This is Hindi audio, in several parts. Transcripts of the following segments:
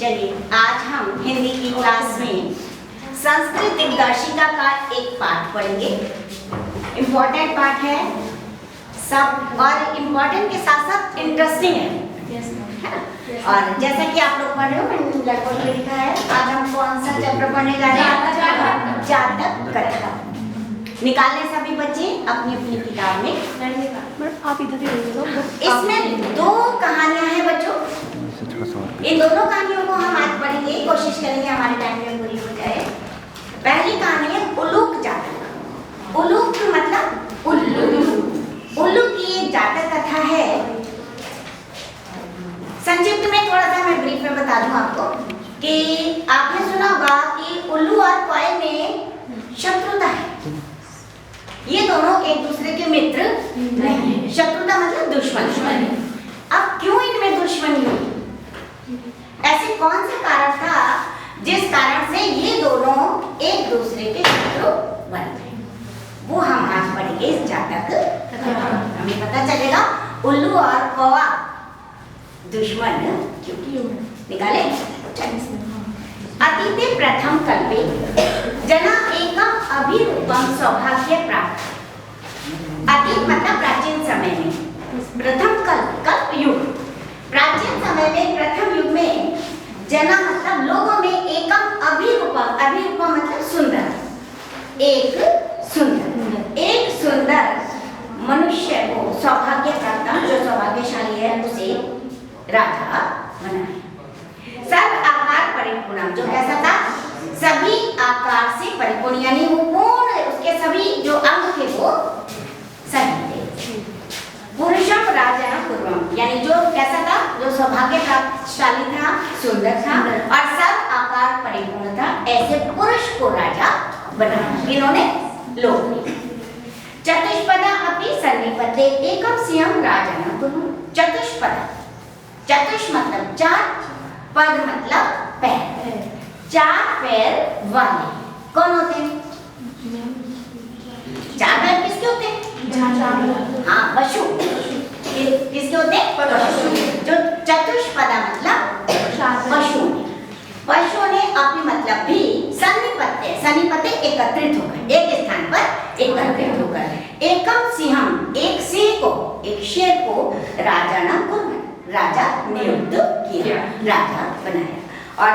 चलिए आज हम हिंदी की क्लास में संस्कृत दिग्दर्शिका का एक पाठ पढ़ेंगे। इम्पोर्टेंट पाठ है सब, और इम्पोर्टेंट के साथ साथ इंटरेस्टिंग है ना? और जैसा कि आप लोग पढ़ रहे हो, मैंने लगभग लिखा है। आज हम कौन सा चैप्टर पढ़ने जा रहे हैं? जातक कथा। निकालने सभी बच्चे अपनी अपनी किताब में। आप इधर ही इसमें दो कहानियां हैं बच्चों। इन दोनों कहानियों को हम आज पढ़ेंगे, कोशिश करेंगे हमारे टाइम में पूरी हो जाए। पहली कहानी है उलूक जातक। उलूक मतलब उल्लू। उल्लू की एक जातक कथा है। संक्षिप्त में थोड़ा सा मैं ब्रीफ में बता दूं आपको कि आपने सुना होगा कि उल्लू और कोयल में शत्रुता है। ये दोनों एक दूसरे के मित्र नहीं है। शत्रुता मतलब दुश्मन। अब क्यों इनमें दुश्मनी हुई? ऐसे कौन सा कारण था जिस कारण से ये दोनों एक दूसरे के शत्रु बन गए? वो हम आज पढ़ेंगे इस जातक। हमें पता चलेगा उल्लू और कौवा दुश्मन क्यों। निकाले। अतीते प्रथम कल्पे जना एकम अभिरूपम सौभाग्य प्राप्त। अतीत मतलब प्राचीन समय में, प्रथम कल्प युग। प्राचीन समय में प्रथम युग में जना मतलब लोगों में एकम अभिरूपम, अभिरूपम मतलब सुंदर, एक सुंदर मनुष्य को सौभाग्य प्राप्त, जो सौभाग्यशाली है उसे राजा बनाए। सर्व आकार परिपूर्ण, जो कैसा था? सभी आकार से परिपूर्ण, यानी वो पूर्ण, उसके सभी जो अंग थे वो सही थे। पुरुषम राजा पूर्वम, यानी जो कैसा था? जो सौभाग्य प्राप्तशाली था, सुंदर था और सब आकार परिपूर्ण था, ऐसे पुरुष को राजा बनाया। इन्होंने लोग ने चतुष्पदा अपनी सन्निपते एकम सिंहम राजा कुर्वम। चतुष्पदा, चतुष मतलब चार, पद मतलब पैर, चार पैर वाले कौन होते हैं? चार पैर किसके होते हैं? हाँ, पशु। किसके होते हैं? पशु। जो चतुष्पदा मतलब पशु ने, पशु ने अपनी मतलब भी सन्निपत्य, सन्निपत्य एकत्रित होकर, एक स्थान पर एकत्रित होकर एकम सिंहम, एक सिंह को, एक शेर को राजा नाम कुर्वम, राजा नियुक्त किया, राजा बनाया। और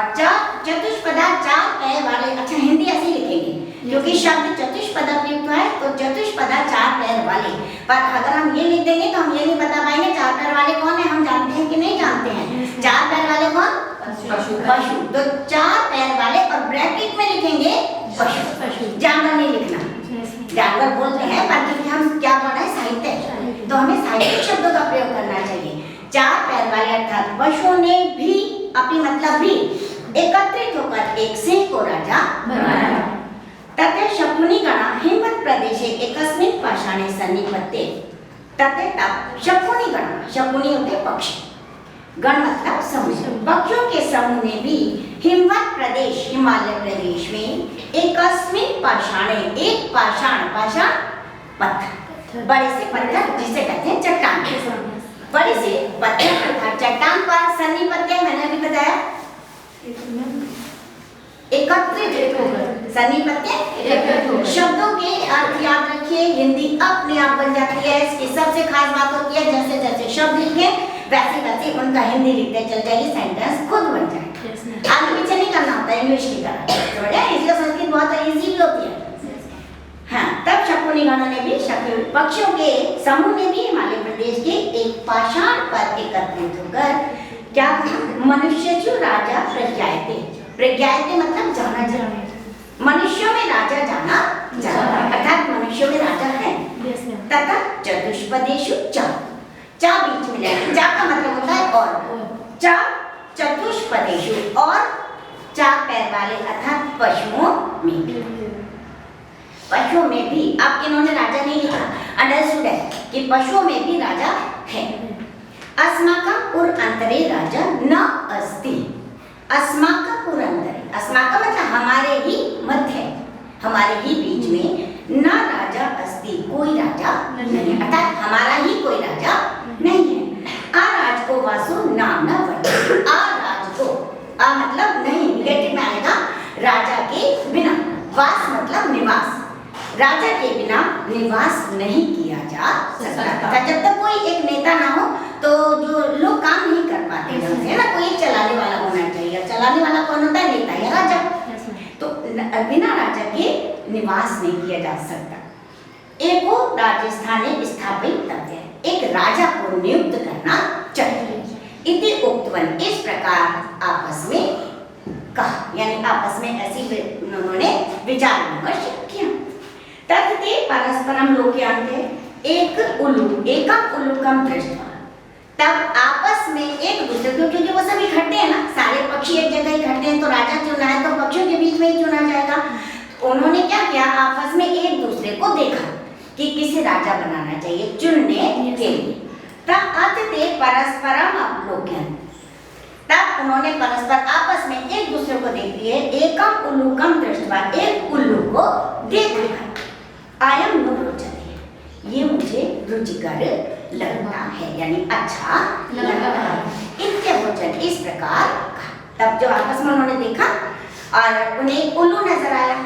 चतुष्पदा चार पैर वाले। अच्छा, हिंदी ऐसे लिखेंगे क्योंकि शब्द चतुष्पदा प्रयुक्त है, तो चतुष्पदा चार पैर वाले। पर अगर हम ये लिख देंगे तो हम ये नहीं बता पाएंगे चार पैर वाले कौन है। हम जानते हैं कि नहीं जानते हैं? चार पैर वाले कौन? पशु। तो चार पैर वाले, और ब्रैकेट में लिखेंगे पशु। जानवर नहीं लिखना, जानवर बोलते हैं पर क्योंकि हम क्या पढ़ रहे हैं? साहित्य, तो हमें साहित्यिक शब्दों का प्रयोग करना चाहिए। चार पैर वाले अर्थात पशुओं ने भी अपनी मतलब भी एकत्रित होकर एक सिंह को राजा बनाया। तथे शकुनी गणा हिमवत प्रदेशे एकस्मिन् पाषाणे सन्निपत्ते। तथे तब शकुनी गणा, शकुनी होते पक्षी, गण मतलब समूह, पक्षियों के समूह ने भी हिमवत प्रदेश, हिमालय प्रदेश में एकस्मिन् पाषाणे, एक पाषाण, पाषाण पत्थर, बड़े से पत्थर जिसे कहते हैं चट्टान, बड़े से पत्थर अर्थात चट्टान पर सन्निपत्य, मैंने अभी बताया एकत्रित होकर, सन्निपत्य शब्दों के अर्थ याद रखिए। हिंदी अपने आप बन जाती है। इसकी सबसे खास बात होती है जैसे जैसे शब्द लिखे वैसे वैसे उनका हिंदी लिखते चल जाइए, सेंटेंस खुद बन जाए। आगे पीछे नहीं करना होता इंग्लिश की तरह, बढ़िया। इसलिए संस्कृत बहुत इजी भी होती है। हाँ, तब शकुनी गणों ने भी, पक्षियों के समूह ने भी हिमालय प्रदेश के एक पाषाण पर एकत्रित होकर क्या कहा? मनुष्य जो राजा प्रज्ञायते, प्रज्ञायते मतलब जाना जाना, मनुष्यों में राजा जाना जाना, अर्थात मनुष्यों में राजा है। तथा चतुष्पदेशु चा, चा बीच में लाए, चा का मतलब होता है और, चा चतुष्पदेशु, और चार पैर वाले अर्थात पशुओं में भी, पशुओं में भी। अब इन्होंने राजा नहीं लिखा, अंडरस्टूड है कि पशुओं में भी राजा है। अस्माकं पुरअंतरे राजा न अस्ति। अस्माकं पुरअंतरे, अस्माकं मतलब हमारे ही मध्य, हमारे ही बीच में, न राजा अस्ति, कोई राजा नहीं, अर्थात हमारा ही कोई राजा नहीं है। आ राज को वासु नाम न वर्तते, आ राज को, मतलब नहीं, निगेटिव में आएगा राजा के बिना। वास मतलब निवास, राजा के बिना निवास नहीं किया जा सकता। जब तक कोई एक नेता ना हो तो जो लोग काम नहीं कर पाते है ना, कोई एक चलाने वाला होना चाहिए। चलाने वाला कौन होता है? नेता या राजा। तो बिना राजा के निवास नहीं किया जा सकता। एको राजस्थाने स्थापित एक राजा को नियुक्त करना चाहिए। इति उक्तवन, इस प्रकार आपस में कहा, यानी आपस में ऐसी उन्होंने विचार विमर्श किया। तत्ते परस्परम लोक्यांते एक एकम उल्लूकम दृष्ट्वा, तब आपस में एक दूसरे को, क्योंकि वो सब इकट्ठे हैं ना, सारे पक्षी एक जगह इकट्ठे हैं, तो राजा चुना है तो पक्षियों के बीच में ही चुना जाएगा। उन्होंने क्या किया, आपस में एक दूसरे को देखा कि किसे राजा बनाना चाहिए चुनने के लिए। तब अतते परस्परम अवलोकन, तब उन्होंने परस्पर आपस में एक दूसरे को देख लिए। एकम उल्लूकम दृष्ट्वा, एक उल्लू को देख लिया। आयम नु रोचते, ये मुझे रुचिकर लगता है, यानी अच्छा लगता है। इत्यावचन, इस प्रकार कहा। तब जो आपस में उन्होंने देखा और उन्हें उल्लू नजर आया,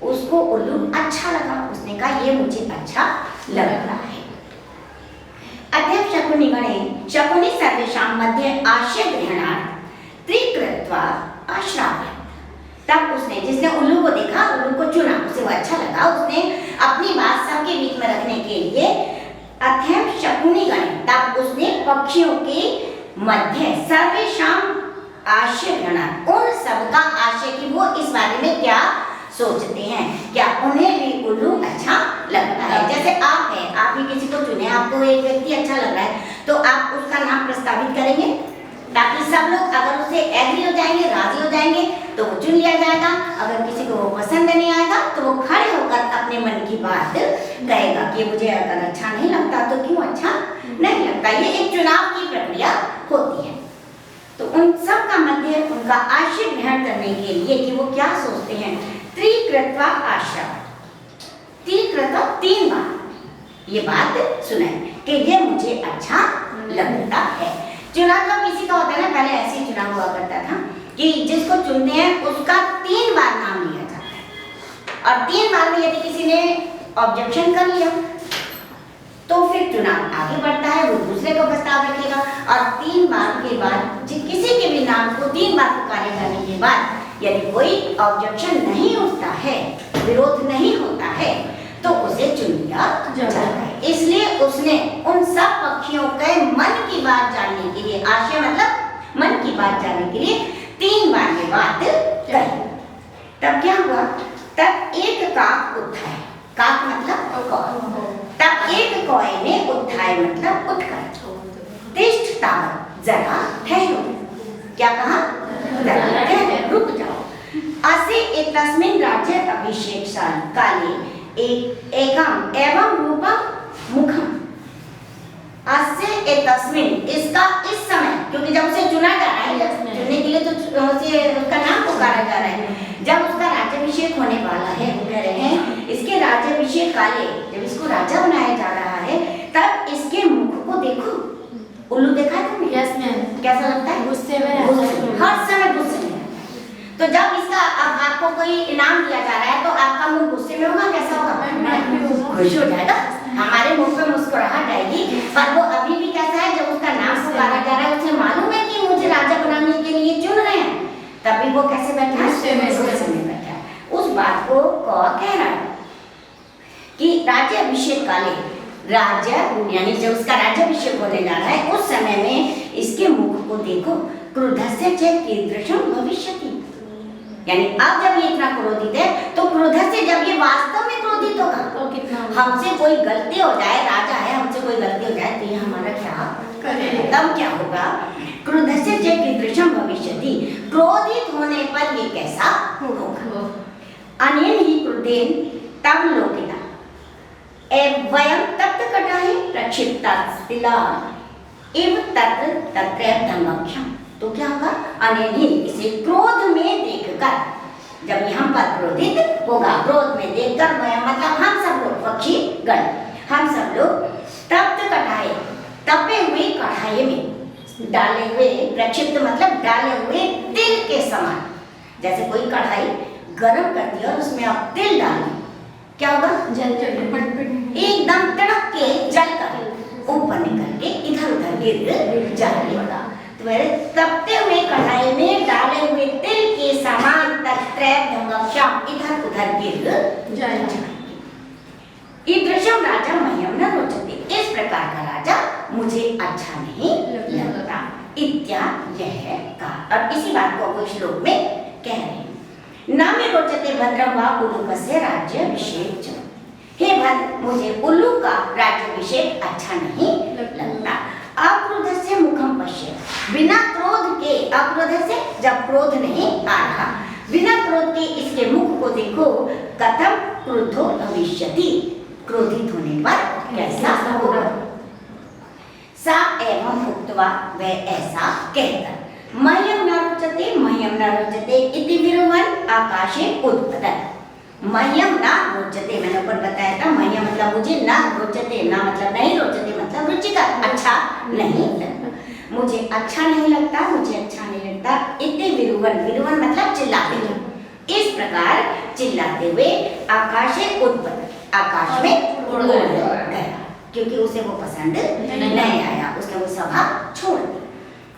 उसको उल्लू अच्छा लगा, उसने कहा ये मुझे अच्छा लग रहा है। अध्यक्ष शकुनी गणे शकुनी सर्वेषां मध्ये आशय ग्रहणार्थ त्रिकृत्वा आश्राव्य, तब उसने, जिसने उल्लू को देखा, उल्लू को चुना, उसे वो अच्छा लगा, उसने अपनी बात सबके बीच में रखने के लिए अध्यक्ष शकुनी गणे, तब उसने पक्षियों के मध्य सर्वेषां आशय ग्रहणार्थ, उन सबका आशय कि वो इस बारे में क्या सोचते हैं, क्या उन्हें भी उल्लू अच्छा लगता है। जैसे आप हैं, आप भी किसी को चुने, आपको एक व्यक्ति अच्छा लग रहा है, तो आप उसका नाम प्रस्तावित करेंगे ताकि सब लोग अगर उसे एग्री हो जाएंगे, राजी हो जाएंगे, तो वो चुन लिया जाएगा। अगर किसी को वो पसंद नहीं आएगा तो वो खड़े होकर अपने मन की बात कहेगा कि मुझे अगर अच्छा नहीं लगता तो क्यों अच्छा नहीं लगता। ये एक चुनाव की प्रक्रिया होती है। तो उन सब का मध्य उनका आशय ग्रहण करने के लिए कि वो क्या सोचते हैं, त्रिकृत्वा आश्रव, त्रिकृत्वा 3 बार ये बात सुनाई कि ये मुझे अच्छा लगता है। चुनाव जब किसी का होता है ना, पहले ऐसे ही चुनाव हुआ करता था कि जिसको चुनते हैं उसका 3 बार नाम लिया जाता है, और 3 बार में यदि किसी ने ऑब्जेक्शन कर लिया तो फिर चुनाव आगे बढ़ता है, वो दूसरे को प्रस्ताव रखेगा, और 3 बार के बाद किसी के भी नाम को 3 बार पुकारे जाने के बाद यदि कोई ऑब्जेक्शन नहीं उठता है, विरोध नहीं होता है, तो उसे चुन लिया जाता है। इसलिए उसने उन सब पक्षियों के मन की बात जानने के लिए, आशय मतलब मन की बात जानने के लिए 3 बार ये बात कही। तब क्या हुआ, तब एक काक उठाए, काक मतलब कौवा, तब एक कौए ने उठाए मतलब उठकर, तिष्ठ तावत्, जरा ठहरो, क्या कहा, जरा ठहरो, रुक जाओ। असे एतस्मिन् राज्य अभिषेक काले एकम एवं रूपम मुखम, अस्य एतस्मिन्, इसका इस समय, क्योंकि जब उसे चुना जा रहा है, चुनने के लिए तो उसे उसका नाम पुकारा जा रहा है, जब उसका राज्याभिषेक होने वाला है, वो कह रहे हैं इसके राज्याभिषेक काले, जब इसको राजा बनाया जा रहा है, तब इसके मुख को देखो। उल्लू देखा है तुमने? Yes ma'am. कैसा लगता है? गुस्से में, हर समय गुस्से में। तो जब इसका अब आपको कोई इनाम दिया जा रहा है तो आपका मुंह गुस्से में होगा, कैसा होगा? खुश हो जाएगा, हमारे मुंह पे मुस्कुराहट आएगी। पर वो अभी भी कैसा है, जब उसका नाम पुकारा जा रहा है, उसे मालूम है कि मुझे राजा बनाने के लिए चुन रहे हैं, तभी वो कैसे बैठा है, गुस्से में बैठा है। उस बात को कौवा कह रहा है कि राज्याभिषेक काले, राजा यानी जब उसका राज्याभिषेक होने जा रहा है, उस समय में इसके मुख को देखो, क्रोधस्य च कीदृशं भविष्यति, यानी अब जब ये इतना क्रोधित है तो क्रोधस्य जब ये वास्तव में क्रोधित होगा तो कितना, हमसे कोई गलती हो जाए, राजा है, हमसे कोई गलती हो जाए तो ये हमारा क्या करेगा, तब क्या होगा। क्रोधस्य च कीदृशं भविष्यति, क्रोधित होने पर ये कैसा होगा। अनेन ही क्रोधेन तम लोकिता वयं तप्त कटाहे प्रक्षिप्ता स्थिला एव तत्र तत्रैव धम्मख्यम, तो क्या होगा, अनेन, इसे क्रोध में देखकर, जब यहाँ पर क्रोधित होगा, क्रोध में देखकर, मतलब हम सब लोग पक्षी गण, हम सब लोग तप्त कढ़ाई, तपे हुए कढ़ाई में डाले हुए, प्रक्षिप्त मतलब डाले हुए तिल के समान। जैसे कोई कढ़ाई गरम कर दिया और उसमें आप तिल डालें, क्या होगा? एकदम तड़क के जल कर ऊपर निकल के इधर उधर गिर जाएगा। तो मेरे तपते हुए कढ़ाई में डाले हुए तिल के समान इधर उधर गिर जाएगा। ईदृशम राजा मह्यम न रोचते, इस प्रकार का राजा मुझे अच्छा नहीं लगता। इत्यादि यह कहा, और इसी बात को वो श्लोक में कह रहे हैं। न मे रोचते भद्रम वा उल्लूकस्य राज्याभिषेक। हे भद्र, मुझे उल्लू का राज्याभिषेक अच्छा नहीं लगता। अक्रोधस्य मुखम पश्य, बिना क्रोध के, अक्रोध से जब क्रोध नहीं आ रहा, बिना क्रोध के इसके मुख को देखो। कथम क्रुद्धो भविष्यति, क्रोधित होने पर कैसा होगा। सा एवं उक्त्वा, वह ऐसा कहकर, मह्यम न रोचते मह्यम न रोचते इति विरुवन आकाशे उद्पतत्। मह्यम न रोचते, मैंने ऊपर बताया था, मह्यम मतलब मुझे, न रोचते ना मतलब नहीं, रोचते मतलब रुचिकर, अच्छा नहीं लगता, मुझे अच्छा नहीं लगता, मुझे अच्छा नहीं लगता। इति विरुवन, विरुवन मतलब चिल्लाते हुए, इस प्रकार चिल्लाते हुए आकाशे उद्पतत्, आकाश में उड़ गया, क्योंकि उसे वो पसंद नहीं आया, उसने वो सभा छोड़ दी।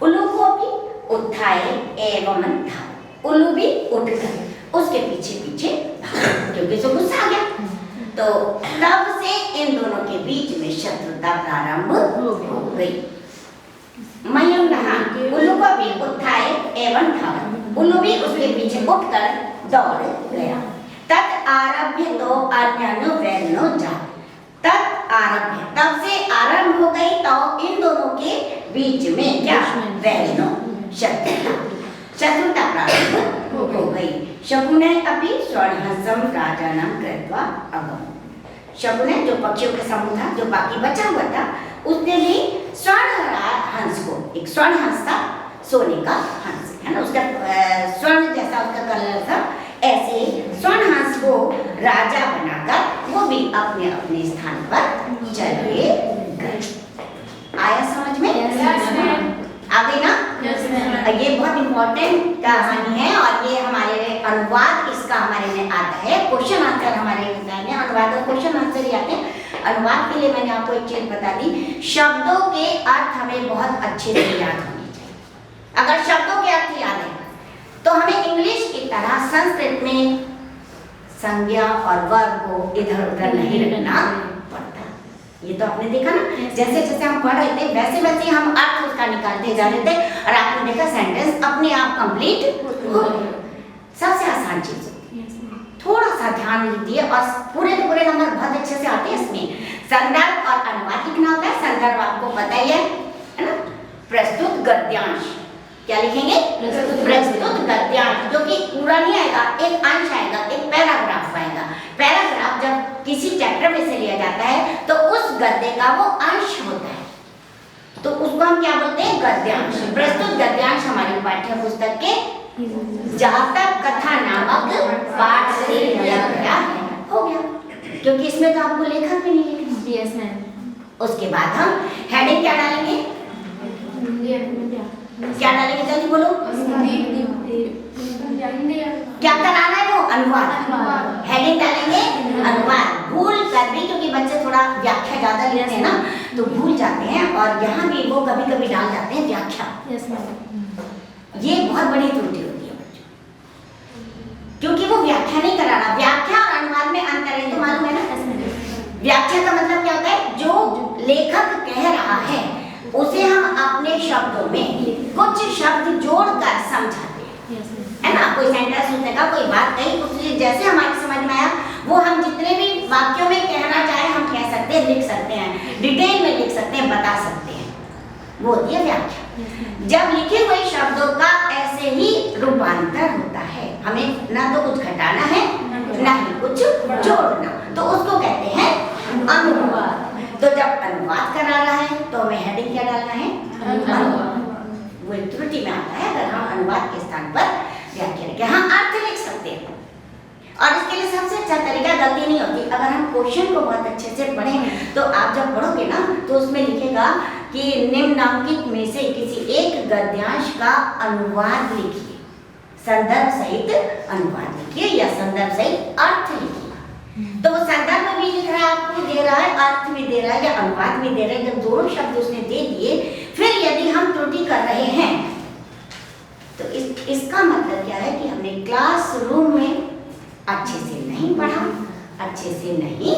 उल्लू को भी उत्थाय एवं धाव, उल्लू भी उठ गए, उसके पीछे पीछे भागा, क्योंकि उसे गुस्सा आ गया। तो तब से इन दोनों के बीच में शत्रुता प्रारंभ हो गई। मह्यम नहा, उल्लू को भी उत्थाय एवं धाव, उल्लू भी उसके पीछे उठकर दौड़ गया। तत् आरभ्य तो अन्यनो वैनो जा, तत् आरभ्य तब से आरंभ हो गई, तो इन दोनों के बीच में क्या वैनो शत्रुता प्रारंभ हो गई। शकुने अपि स्वर्णहंसम राजानं कृत्वा अगम, शकुने जो पक्षियों के समूह था, जो बाकी बचा हुआ था, उसने भी स्वर्ण हंस को, एक स्वर्ण हंस था, सोने का हंस है ना, उसका स्वर्ण जैसा उसका कलर था, ऐसे स्वर्ण हंस को राजा बनाकर वो भी अपने अपने स्थान पर चले गए। आया समझ में? आ गई ना? ये बहुत इंपॉर्टेंट कहानी है, और ये हमारे अनुवाद इसका हमारे में आता है, क्वेश्चन आंसर हमारे में अनुवाद और क्वेश्चन आंसर ही आते हैं। अनुवाद के लिए मैंने आपको एक चीज बता दी, शब्दों के अर्थ हमें बहुत अच्छे से याद होने चाहिए। अगर शब्दों के अर्थ याद है तो हमें इंग्लिश की तरह संस्कृत में संज्ञा और वर्ग को इधर उधर नहीं रखना पड़ता। ये तो आपने देखा ना, जैसे जैसे हम पढ़ रहे थे वैसे वैसे हम अर्थ उसका निकालते जा रहे थे, और आपने देखा सेंटेंस अपने आप कंप्लीट हो गया। सबसे आसान चीज थोड़ा सा ध्यान दीजिए, और पूरे के पूरे नंबर बहुत अच्छे से आते हैं इसमें। संदर्भ और अनुवाद लिखना होता है। संदर्भ आपको पता ही है ना, प्रस्तुत गद्यांश, क्या लिखेंगे? प्रस्तुत गद्यांश, जो कि पूरा नहीं आएगा, एक अंश आएगा, एक पैराग्राफ आएगा। पैराग्राफ जब किसी चैप्टर में से लिया जाता है तो उस गद्य का वो अंश होता है, तो उसको हम क्या बोलते हैं? गद्यांश। प्रस्तुत गद्यांश हमारी पाठ्य पुस्तक के जातक कथा नामक पाठ से लिया गया है, हो गया, क्योंकि इसमें तो आपको लेखक भी नहीं लिखना। उसके बाद हम हेडिंग क्या डालेंगे? क्या डालेंगे? जल्दी बोलो। क्या कराना है? वो अनुवाद। हेडिंग डालेंगे अनुवाद। भूल कर भी, क्योंकि बच्चे थोड़ा व्याख्या ज्यादा लेते हैं ना, तो भूल जाते हैं, और यहाँ भी वो कभी कभी डाल जाते हैं व्याख्या। ये बहुत बड़ी त्रुटि होती है बच्चों, क्योंकि वो व्याख्या नहीं करा रहा। व्याख्या और अनुवाद में अंतर है, तो मालूम है ना? व्याख्या का मतलब क्या होता है? जो लेखक कह रहा है उसे हम अपने शब्दों में कुछ शब्द जोड़कर समझाते हैं, है ना? कोई सेंटेंस उसने कहा, कोई बात कही, उसलिए जैसे हमारी समझ में आया वो हम जितने भी वाक्यों में कहना चाहे हम कह सकते हैं, लिख सकते हैं, डिटेल में लिख सकते हैं, बता सकते हैं, वो होती है व्याख्या। जब लिखे हुए शब्दों का ऐसे ही रूपांतर होता है, हमें ना तो कुछ घटाना है ना ही कुछ जोड़ना, तो उसको कहते हैं अनुवाद। तो जब अनुवाद करा रहा है तो हमें हेडिंग क्या डालना है? अनुवाद। वो एक त्रुटि में आता है, अगर हम अनुवाद के स्थान पर व्याख्या लिखें। हाँ, अर्थ लिख सकते हैं, और इसके लिए सबसे अच्छा तरीका, गलती नहीं होती, अगर हम क्वेश्चन को बहुत अच्छे से पढ़ें तो आप जब पढ़ोगे ना तो उसमें लिखेगा कि निम्नांकित में से किसी एक गद्यांश का अनुवाद लिखिए, संदर्भ सहित अनुवाद लिखिए या संदर्भ सहित अर्थ लिखिए। तो वो संदर्भ भी लिख रहा है, आपको दे रहा है, अर्थ भी दे रहा है या अनुवाद भी दे रहा है। जब दोनों शब्द उसने दे दिए, फिर यदि हम त्रुटि कर रहे हैं तो इसका मतलब क्या है कि हमने क्लासरूम में अच्छे से नहीं पढ़ा, अच्छे से नहीं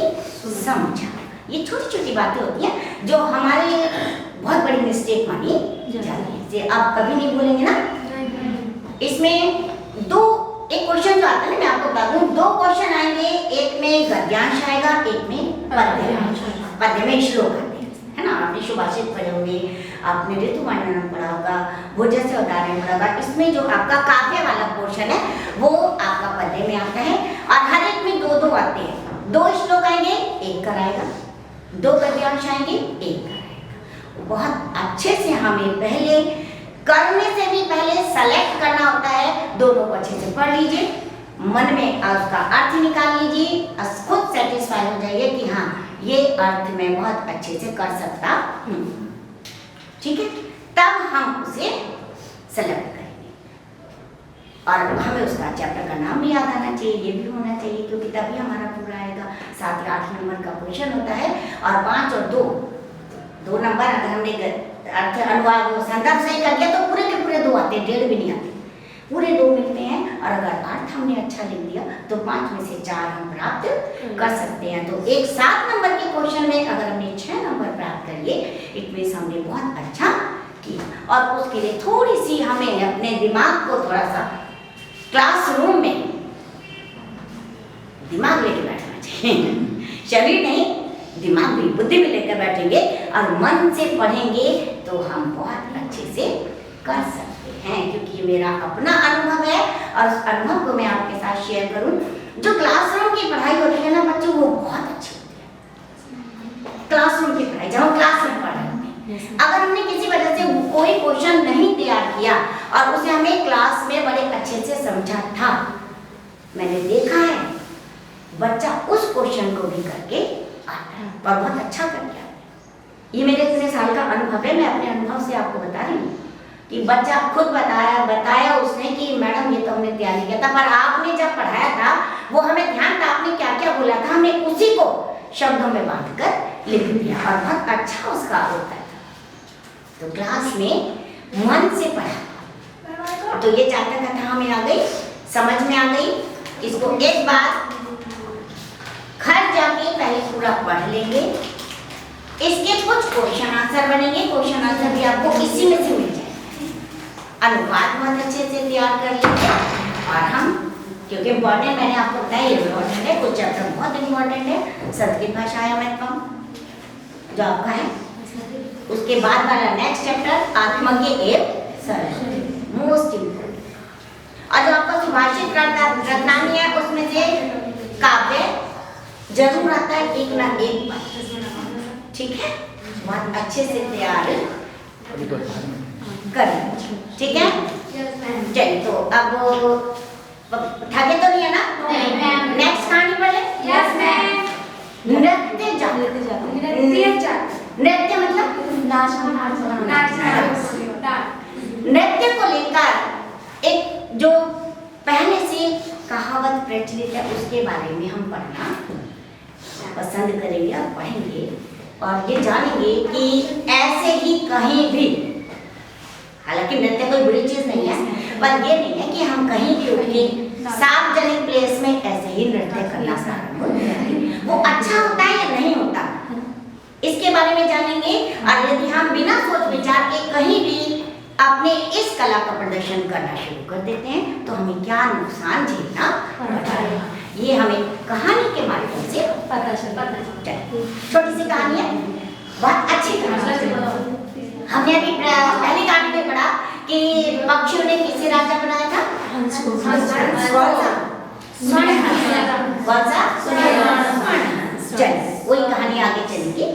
समझा। ये छोटी छोटी बातें होती हैं जो हमारे बहुत बड़ी मिस्टेक मानी जाती है, आप कभी नहीं भूलेंगे ना। इसमें एक क्वेश्चन जो आता है ना, मैं आपको बता दूं, 2 क्वेश्चन आएंगे, एक में गद्यांश आएगा, एक में पद्य में श्लोक आते हैं, है ना। आपने सुभाषित पढ़े होंगे, आपने ऋतु वर्णन पढ़ा होगा, भोजन से उदाहरण पढ़ा होगा। इसमें जो आपका काव्य वाला पोर्शन है वो आपका पद्य में आता है, और हर एक में 2-2 आते हैं। 2 श्लोक आएंगे, 1 कराएगा, 2 गद्यांश आएंगे, 1 कराएगा। बहुत अच्छे से हमें पहले करने से भी पहले सेलेक्ट करना होता है। दोनों को अच्छे से पढ़ लीजिए, मन में उसका अर्थ निकाल लीजिए, खुद सेटिस्फाई हो जाइए कि हाँ ये अर्थ मैं बहुत अच्छे से कर सकता हूँ, ठीक है। तब हम उसे सेलेक्ट करेंगे, और हमें उसका चैप्टर का नाम भी याद आना चाहिए, ये भी होना चाहिए, क्योंकि तभी हमारा पूरा आएगा। 7 या 8 नंबर का क्वेश्चन होता है, और 5 और 2 नंबर अगर हमने अर्थ अनुवाद संदर्भ सही कर दिया तो पूरे के पूरे 2 आते हैं, 1.5 भी नहीं आते, पूरे 2 मिलते हैं। और अगर अर्थ हमने अच्छा लिख दिया तो 5 में से 4 हम प्राप्त कर सकते हैं। तो एक 7 नंबर के क्वेश्चन में अगर हमने 6 नंबर प्राप्त कर लिए, इट मीन्स हमने बहुत अच्छा किया। और उसके लिए थोड़ी सी हमें अपने दिमाग को थोड़ा सा क्लासरूम में दिमाग लेके बैठना चाहिए, शरीर नहीं, दिमाग भी, बुद्धि में लेकर बैठेंगे और मन से पढ़ेंगे तो हम बहुत अच्छे से कर सकते हैं। क्योंकि ये मेरा अपना अनुभव है, और उस अनुभव को मैं आपके साथ शेयर करूं। जो क्लासरूम की पढ़ाई होती है ना बच्चों, वो बहुत अच्छी होती है। क्लासरूम की पढ़ाई, जब हम क्लास में पढ़ रहे होते हैं, अगर हमने किसी वजह से कोई क्वेश्चन नहीं तैयार किया और उसे हमें क्लास में बड़े अच्छे से समझा था, मैंने देखा है बच्चा उस क्वेश्चन को भी करके और बहुत अच्छा कर गया। ये मेरे इतने साल का अनुभव है, मैं अपने अनुभव से आपको बता रही हूँ कि बच्चा खुद बताया उसने कि मैडम ये तो हमने तैयारी किया था, पर आपने जब पढ़ाया था वो हमें ध्यान था, आपने क्या क्या बोला था, हमने उसी को शब्दों में बांध कर लिख दिया, और बहुत अच्छा उसका होता था। तो क्लास में मन से पढ़ा तो ये चैप्टर कथा हमें आ गई, समझ में आ गई। इसको एक बार घर जाके पहले पूरा पढ़ लेंगे, इसके कुछ क्वेश्चन आंसर बनेंगे, क्वेश्चन आंसर भी आपको इसी में से मिल जाएंगे। अनुवाद बहुत अच्छे से तैयार कर लेंगे, और हम क्योंकि इम्पोर्टेंट मैंने आपको बताया इम्पोर्टेंट है, कुछ चैप्टर बहुत इम्पोर्टेंट है। संस्कृत भाषा है महत्वम जो आपका है, उसके बाद वाला नेक्स्ट चैप्टर आत्मज्ञ एवं सरल, मोस्ट इम्पोर्टेंट। और जो आपका सुभाषित रत्नानी है उसमें से काव्य जरूर आता है, एक ना एक बार, ठीक है। बहुत अच्छे से तैयार करें, ठीक है। चलिए तो अब थके तो नहीं है ना? नेक्स्ट कहानी पढ़े। नृत्य नृत्य मतलब नृत्य को लेकर एक जो पहले से कहावत प्रचलित है उसके बारे में हम पढ़ना पसंद करेंगे और पढ़ेंगे, और ये जानेंगे कि ऐसे ही कहीं भी, हालांकि नृत्य कोई बुरी चीज नहीं है, पर ये नहीं है कि हम कहीं भी उठ के सार्वजनिक प्लेस में ऐसे ही नृत्य करना प्रारंभ हो जाए, वो अच्छा होता है या नहीं होता, इसके बारे में जानेंगे। और यदि हम बिना सोच विचार के कहीं भी अपने इस कला का प्रदर्शन करना शुरू कर देते हैं तो हमें क्या नुकसान झेलना पड़ता है, ये हमें कहानी के माध्यम से पता चलता है। छोटी सी कहानी है, बहुत अच्छी कहानी। हमने अभी पहली कहानी में पढ़ा कि पक्षियों ने किसे राजा बनाया था? चलिए वही कहानी आगे चलेंगे।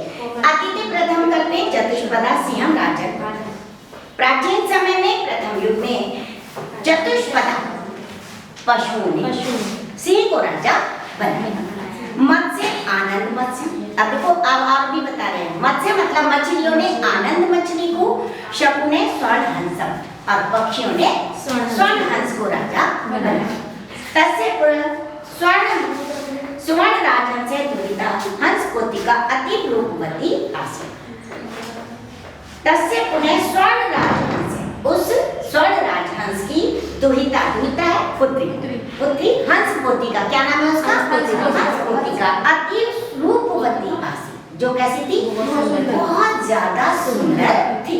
अतिथि प्रथम कल्प में चतुष्पदा सिंह राजा। प्राचीन समय में प्रथम युग में चतुष्पदा पशुओं ने सिंह को राजा बनाया। मत्स्य आनंद मत्स्य अब देखो अब आप भी बता रहे हैं। मत्स्य मतलब मछलियों ने आनंद मछली को, शकु ने स्वर्ण हंस और पक्षियों ने स्वर्ण हंस को राजा बनाया। तस्य सुवर्ण राजहंस दुहिता हंस पोतिका अति रूपवती आसीत्। तस्य पुनः स्वर्ण राजहंस, उस स्वर्ण राजहंस की दुहिता, दुहिता है पुत्री, पुत्री हंस पोतिका, क्या नाम है उसका? हंस पोतिका अति रूपवती आसीत्, जो कैसी थी? बहुत ज्यादा सुंदर थी।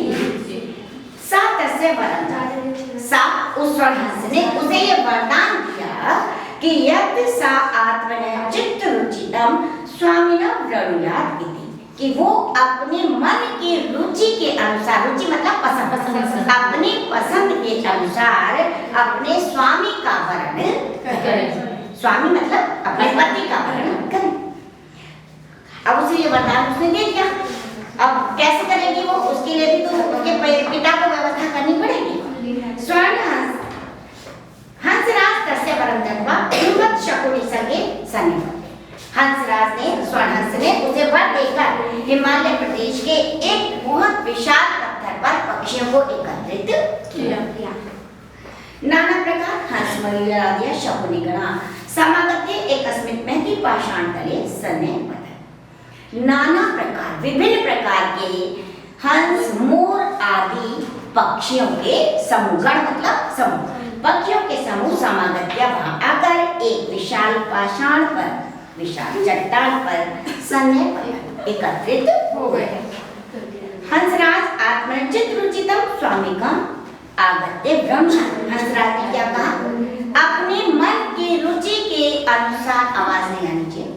सा तस्य वरदान, सा उस स्वर्ण हंस ने उसे ये वरदान दिया कि यत् सा आत्मनः चित्त रुचितम स्वामिनः वृणुयात् इति, कि वो अपने मन की रुचि के अनुसार, रुचि मतलब पसंद, अपने पसंद के अनुसार अपने स्वामी का वर्ण करें। स्वामी मतलब अपने पति का वर्ण करें। अब उसे ये वरदान उसने दे दिया। अब कैसे करेगी वो? उसके लिए भी तो उसके पिता को व्यवस्था करनी पड़ेगी। स्वर्ण हंसराज तस्य वरं दत्वा हिम्मत शकुनि सगे सन्निपते। हंसराज ने, स्वर्ण हंस ने उसे वर देकर हिमालय प्रदेश के एक बहुत विशाल पत्थर पर पक्षियों को एकत्रित किया। नाना प्रकार हंस मयूर आदि शकुनि गणा समागत्य एकस्मिन् महति पाषाण तले सन्निपतन्। नाना प्रकार, विभिन्न प्रकार के हंस, मोर आदि पक्षियों के समूह, गण मतलब समूह, पक्षियों के समूह समागत्य वहां आकर एक विशाल पाषाण पर, विशाल चट्टान पर सन्निपतन्, एकत्रित हो गए। हंसराज आत्मचित रुचितम स्वामी का आगत्य ब्रह्म। हंसराज ने क्या कहा? अपने मन की रुचि के अनुसार, आवाज नहीं आनी चाहिए,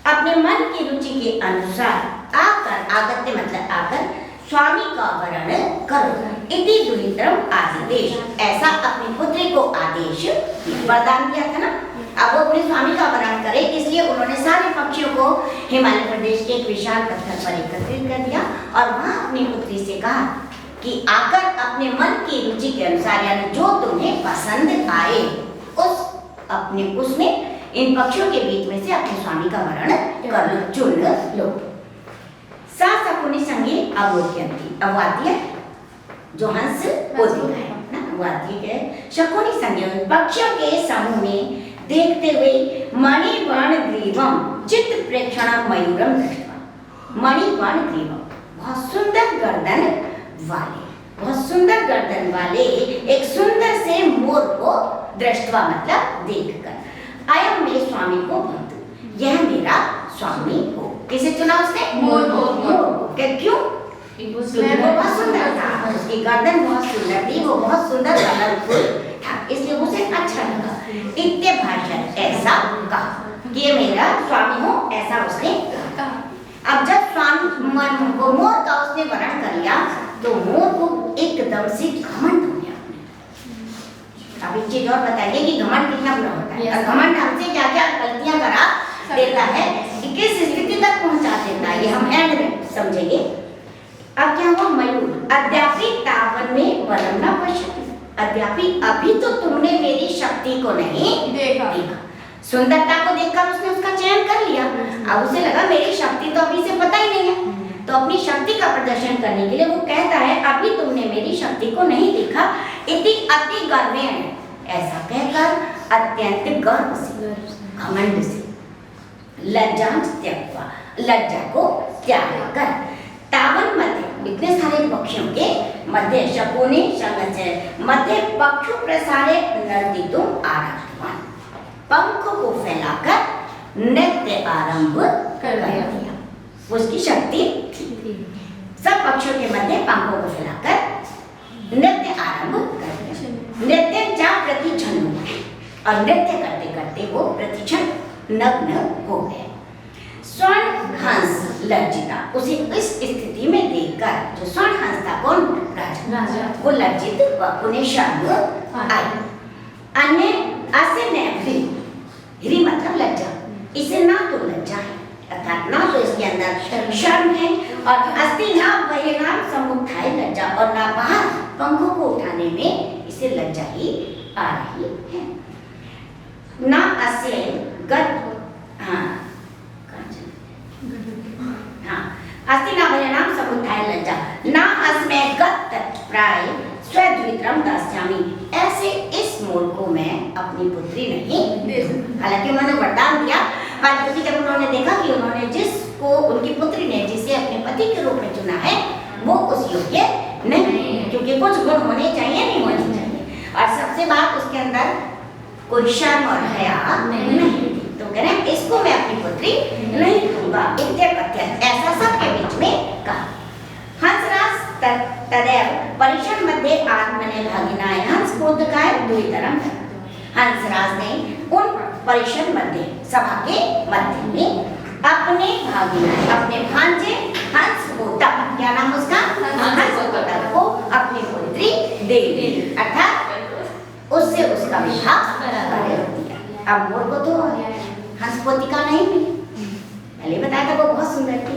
अपने मन की रुचि के अनुसार आकर, आगत्य मतलब आकर, स्वामी का वर्ण करो इति दुहितरम आदेश, ऐसा अपनी पुत्री को आदेश, वरदान दिया था ना। अब वो अपने स्वामी का वर्ण करे, इसलिए उन्होंने सारे पक्षियों को हिमालय प्रदेश के एक विशाल पत्थर पर एकत्रित कर दिया और वहां अपनी पुत्री से कहा कि आकर अपने मन की रुचि के अनुसार, यानी जो तुम्हें पसंद आए, उसमें इन पक्षियों के बीच में से अपने स्वामी का वर्ण कर लो, चुन लो। सा शकुनि संगे अवोध्यन्ति, अब आती है जो हंस पोतिका है ना, वो आती है शकुनि संगे, पक्षियों के समूह में देखते हुए मणिवर्ण ग्रीवम चित्त प्रेक्षण मयूरम दृष्टवा। मणिवर्ण ग्रीवम, बहुत सुंदर गर्दन वाले, बहुत सुंदर गर्दन वाले एक सुंदर से मोर को दृष्टवा मतलब देखकर, अयम मेरे स्वामी को बंधु, यह मेरा स्वामी हो। किसे चुना उसने? मोर को। क्यों? क्योंकि वो बहुत सुंदर था, उसकी गर्दन बहुत सुंदर थी, वो बहुत सुंदर कलरफुल था, इसलिए उसे अच्छा लगा। इत्ते भाषण, ऐसा कहा कि ये मेरा स्वामी हो, ऐसा उसने कहा। अब जब स्वामी वो मोर का उसने वर्ण कर लिया तो मोर को एकदम से घमंड हो गया। अब एक चीज और बताइए कि घमंड कितना बुरा होता है, और घमंड हमसे क्या क्या गलतियां करा देता है, कि किस स्थिति तक पहुंचा देता है, ये हम एंड में समझेंगे। अब क्या हुआ? मयूर अद्यापि तावन में वरम न पश्यति, अद्यापि अभी तो तुमने मेरी शक्ति को नहीं देखा। सुंदरता को देखकर उसने उसका चयन कर लिया। अब उसे लगा मेरी शक्ति तो अभी से पता ही नहीं है, तो अपनी शक्ति का प्रदर्शन करने के लिए वो कहता है अभी तुमने मेरी शक्ति को नहीं देखा। इति अति गर्वेण, ऐसा कहकर अत्यंत गर्व से, घमंड से, लज्जा त्यक्त्वा, लज्जा को त्याग कर, तावन मध्य, इतने सारे पक्षियों के मध्य, शकुनि संगस्य मध्य पक्षु प्रसारे नर्तितुम आरब्धवान्, पंख को फैलाकर नृत्य आरंभ कर दिया। उसकी शक्ति थी, सब पक्षियों के मध्य पंखों को फैलाकर नृत्य आरंभ कर दिया। नृत्य जा प्रतिक्षण, और नृत्य करते करते वो प्रतिक्षण नग्न हो गए। स्वर्ण हंस लज्जिता, उसे इस स्थिति में देखकर, जो स्वर्ण हंस था कौन? राजा, वो लज्जित व उन्हें शर्म आई। अन्य अस्य नैभ्री, ह्री मतलब लज्जा, इसे ना तो लज्जा है, अर्थात ना तो इसके अंदर शर्म है, और अस्ति ना बहिर्नाम समुत्थाय लज्जा, और ना बाहर पंखों को उठाने में इसे लज्जा ही आ रही है। ना अस्य गत, हाँ द्वित्रम दास्यामि, ऐसे इस मोर को मैं अपनी पुत्री नहीं दे सकती। हालांकि उन्होंने वरदान दिया, पर जब उन्होंने देखा कि उन्होंने जिसको उनकी पुत्री ने जिसे अपने पति के रूप में चुना है वो उस योग्य नहीं, क्योंकि कुछ गुण होने चाहिए, नहीं होने चाहिए, और सबसे बात उसके अंदर कोई शर्म और हया नहीं, तो कह रहे हैं इसको मैं अपनी पुत्री नहीं दूंगा। ऐसा सबके बीच में कहा। हंसराज तदैव परीक्षण मध्ये आत्मने भागिनाय हंस कोतकाय द्वितरम। हंसराज ने उन परीक्षण मध्य सभा के मध्य में अपने भागिनाय अपने भांजे हंस कोतक, क्या नाम उसका, हंस कोतक को अपनी पुत्री दे दी, अर्थात उससे उसका विवाह कर दिया। अब मोर को तो हंस कोतिका नहीं मिली, पहले बताया था वो बहुत सुंदर थी।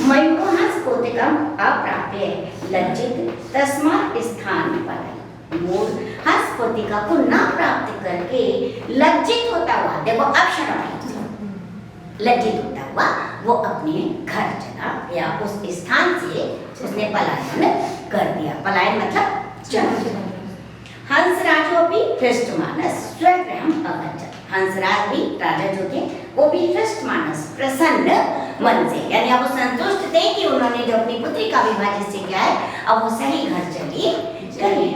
मयूर हंस कोतिकम अप्राप्य लज्जित तस्मात् स्थान पर। मोर हंस कोतिका को ना प्राप्त करके लज्जित होता हुआ, देखो अब शर्म आई, लज्जित होता हुआ वो अपने घर चला या उस स्थान से उसने पलायन कर दिया। पलायन मतलब चला। हंसराजो भी हृष्टमानस स्वगृहम् अगच्छत्। हंसराज भी राजा जो थे वो भी हृष्टमानस प्रसन्न मन से, यानी अब वो संतुष्ट थे कि उन्होंने जो अपनी पुत्री का विवाह जिससे किया है अब वो सही घर चली गई।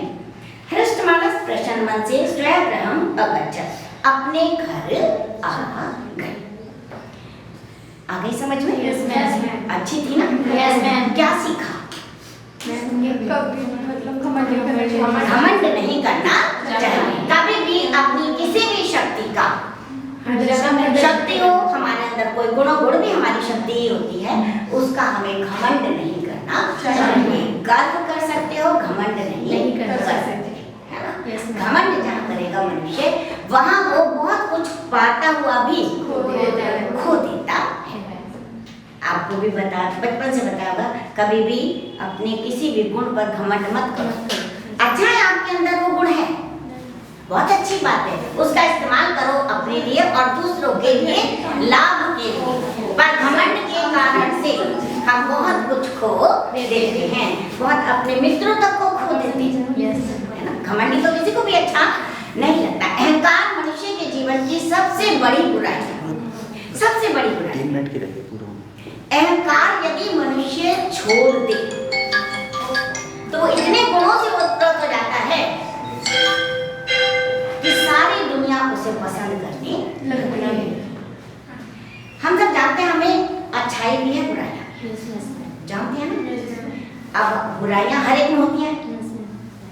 हृष्टमानस प्रसन्न मन से स्वगृहम् अगच्छत्, अपने घर आ गए। आ गई समझ में? Yes, ma'am. अच्छी थी ना? Yes, ma'am. क्या सीखा? घमंड नहीं करना चाहिए, कभी भी अपनी किसी भी शक्ति का, शक्ति हो हमारे अंदर कोई गुण भी हमारी शक्ति ही होती है, उसका हमें घमंड नहीं करना चाहिए। गर्व कर सकते हो, घमंड नहीं कर सकते, है ना? घमंड जहाँ करेगा मनुष्य वहाँ वो बहुत कुछ पाता हुआ भी खो देता है। आपको भी बचपन से बताया होगा, कभी भी अपने किसी भी गुण पर घमंड मत करो। अच्छा है आपके अंदर वो गुण है, बहुत अच्छी बात है, उसका इस्तेमाल करो अपने लिए और दूसरों के लिए, लाभ के लिए। पर घमंड के कारण से हम बहुत कुछ खो देते हैं, बहुत अपने मित्रों तक को खो देते हैं, है ना? घमंडी तो किसी को भी अच्छा नहीं लगता। अहंकार मनुष्य के जीवन की सबसे बड़ी बुराई है, सबसे बड़ी बुराई। 3 मिनट की रही पूरा। अहंकार यदि मनुष्य छोड़ दे तो इतने गुणों से उत्पन्न हो जाता है कि सारी दुनिया उसे पसंद करने लगती है। हम सब जानते हैं हमें अच्छाई भी है, बुराइयां जानते हैं ना? अब बुराइयां हर एक में होती हैं,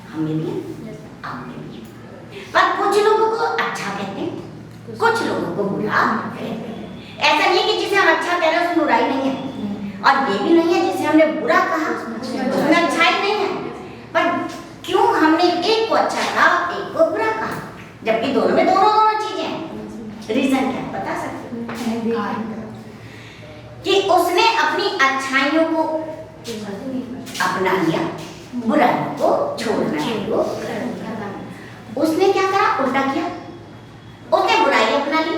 हमें भी है, आप में भी है। पर कुछ लोगों को अच्छा कहते हैं, कुछ लोगों को बुरा कहते हैं। ऐसा नहीं कि जिसे हम अच्छा कह रहे हैं उसमें बुराई नहीं है, और ये भी नहीं है जिसे हमने बुरा कहा उसमें अच्छाई नहीं है। पर क्यों हमने एक को अच्छा कहा एक को बुरा कहा, जबकि दोनों में दोनों चीजें हैं? रीजन क्या बता सकते हैं? कि उसने अपनी अच्छाइयों को अपना लिया, बुराइयों को छोड़ना शुरू कर दिया। उसने क्या करा, उल्टा किया, उसने बुराई अपना ली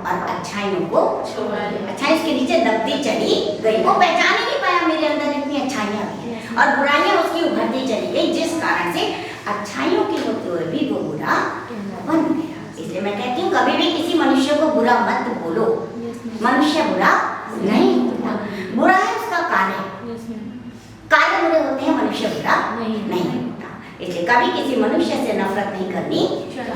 और अच्छाइयों को छोड़ा। अच्छाई उसके नीचे दबती चली गई, वो पहचान ही नहीं पाया मेरे अंदर इतनी अच्छाइयां भी हैं, और बुराइयां उसकी उभरती चली गई, जिस कारण से अच्छाइयों के होते हुए भी वो बुरा बन गया। इसलिए मैं कहती हूँ कभी भी किसी मनुष्य को बुरा मत बोलो, मनुष्य बुरा नहीं होता, बुरा है उसका कार्य, कार्य बुरे होते हैं, मनुष्य बुरा नहीं होता। इसलिए कभी किसी मनुष्य से नफरत नहीं करनी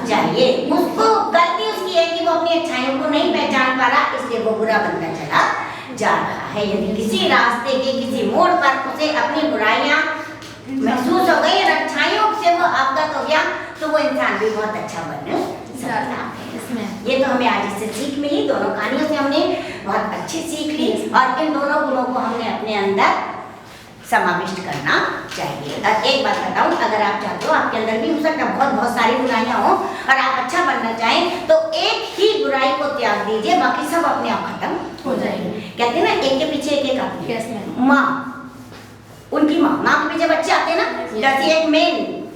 चाहिए। उसको गलती उसकी है कि वो अपनी अच्छाइयों को नहीं पहचान पा रहा, इसलिए वो बुरा बनता चला जा रहा है। यदि किसी रास्ते के किसी मोड़ पर उसे अपनी बुराइयां महसूस हो गई और अच्छाइयों से वो अवगत हो गया तो वो इंसान भी बहुत अच्छा बन सकता है। ये तो हमें आज इससे सीख मिली, दोनों कहानियों से हमने बहुत अच्छी सीख ली, और इन दोनों गुणों को हमने अपने अंदर समाविष्ट करना चाहिए। और एक बात बताऊं, अगर आप चाहते हो आपके अंदर भी हो सकता है बहुत सारी बुराइयां हो और आप अच्छा बनना चाहें तो एक ही बुराई को त्याग दीजिए, बाकी सब अपने आप खत्म हो जाएंगे। कहते हैं ना एक के पीछे एक आती है। माँ, उनकी माँ के पीछे बच्चे आते हैं ना, जैसे एक मेन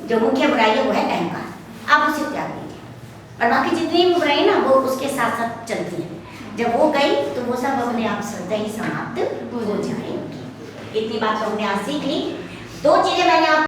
जो मुख्य बुराई है वो है अहंकार, आप उसे त्याग दीजिए और बाकी जितनी भी बुराई ना वो उसके साथ साथ चलती है। जब वो गई तो वो सब अपने आप स्वतः ही समाप्त हो जाएंगी। इतनी बात हमने आज सीख ली। 2 चीजें मैंने आप